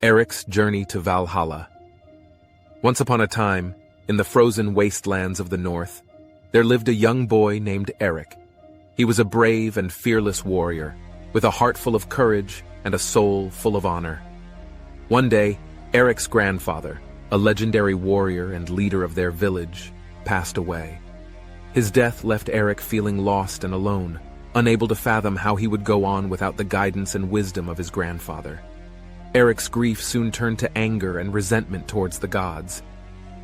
Erik's Journey to Valhalla. Once upon a time, in the frozen wastelands of the north, there lived a young boy named Erik. He was a brave and fearless warrior, with a heart full of courage and a soul full of honor. One day, Erik's grandfather, a legendary warrior and leader of their village, passed away. His death left Erik feeling lost and alone, unable to fathom how he would go on without the guidance and wisdom of his grandfather. Erik's grief soon turned to anger and resentment towards the gods.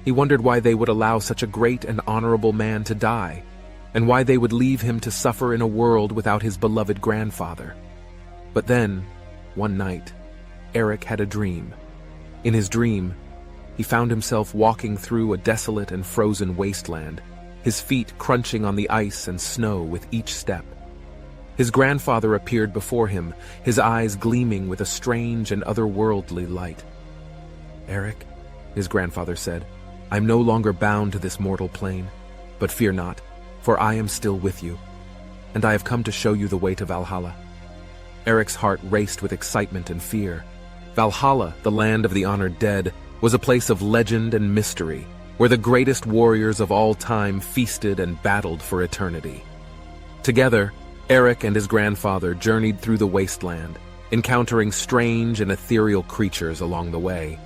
He wondered why they would allow such a great and honorable man to die, and why they would leave him to suffer in a world without his beloved grandfather. But then, one night, Erik had a dream. In his dream, he found himself walking through a desolate and frozen wasteland, his feet crunching on the ice and snow with each step. His grandfather appeared before him, his eyes gleaming with a strange and otherworldly light. "Erik," his grandfather said, "I'm no longer bound to this mortal plane, but fear not, for I am still with you, and I have come to show you the way to Valhalla." Erik's heart raced with excitement and fear. Valhalla, the land of the honored dead, was a place of legend and mystery, where the greatest warriors of all time feasted and battled for eternity. Together, Erik and his grandfather journeyed through the wasteland, encountering strange and ethereal creatures along the way.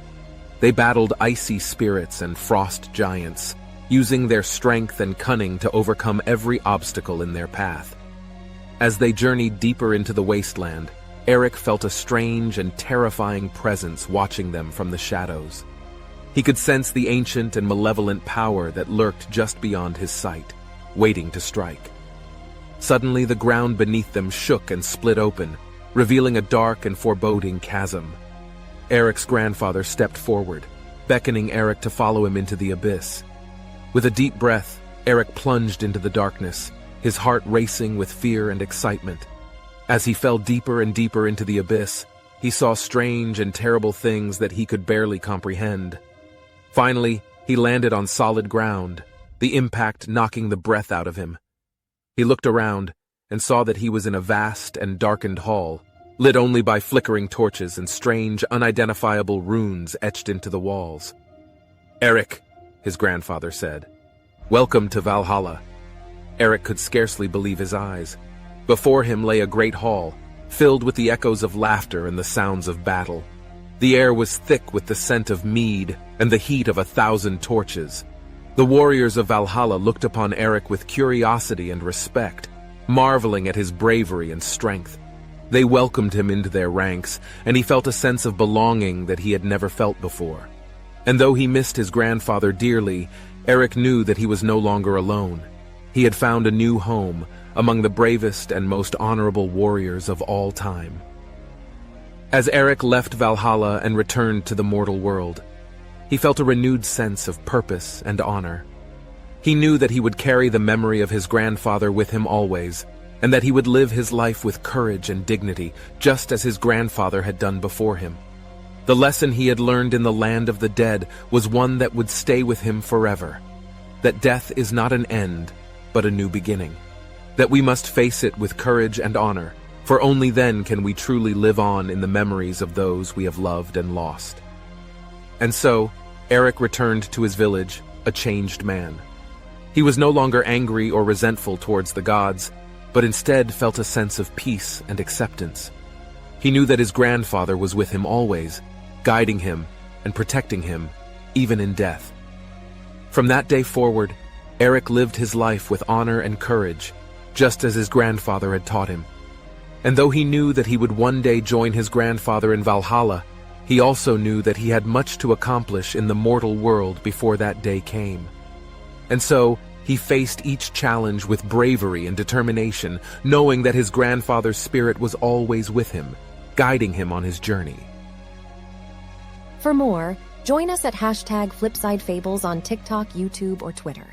They battled icy spirits and frost giants, using their strength and cunning to overcome every obstacle in their path. As they journeyed deeper into the wasteland, Erik felt a strange and terrifying presence watching them from the shadows. He could sense the ancient and malevolent power that lurked just beyond his sight, waiting to strike. Suddenly, the ground beneath them shook and split open, revealing a dark and foreboding chasm. Erik's grandfather stepped forward, beckoning Erik to follow him into the abyss. With a deep breath, Erik plunged into the darkness, his heart racing with fear and excitement. As he fell deeper and deeper into the abyss, he saw strange and terrible things that he could barely comprehend. Finally, he landed on solid ground, the impact knocking the breath out of him. He looked around and saw that he was in a vast and darkened hall, lit only by flickering torches and strange, unidentifiable runes etched into the walls. "Erik," his grandfather said, "welcome to Valhalla." Erik could scarcely believe his eyes. Before him lay a great hall, filled with the echoes of laughter and the sounds of battle. The air was thick with the scent of mead and the heat of 1,000 torches. The warriors of Valhalla looked upon Erik with curiosity and respect, marveling at his bravery and strength. They welcomed him into their ranks, and he felt a sense of belonging that he had never felt before. And though he missed his grandfather dearly, Erik knew that he was no longer alone. He had found a new home among the bravest and most honorable warriors of all time. As Erik left Valhalla and returned to the mortal world, he felt a renewed sense of purpose and honor. He knew that he would carry the memory of his grandfather with him always, and that he would live his life with courage and dignity, just as his grandfather had done before him. The lesson he had learned in the land of the dead was one that would stay with him forever: that death is not an end, but a new beginning. That we must face it with courage and honor, for only then can we truly live on in the memories of those we have loved and lost. And so, Erik returned to his village, a changed man. He was no longer angry or resentful towards the gods, but instead felt a sense of peace and acceptance. He knew that his grandfather was with him always, guiding him and protecting him, even in death. From that day forward, Erik lived his life with honor and courage, just as his grandfather had taught him. And though he knew that he would one day join his grandfather in Valhalla, he also knew that he had much to accomplish in the mortal world before that day came. And so, he faced each challenge with bravery and determination, knowing that his grandfather's spirit was always with him, guiding him on his journey. For more, join us at #FlipsideFables on TikTok, YouTube, or Twitter.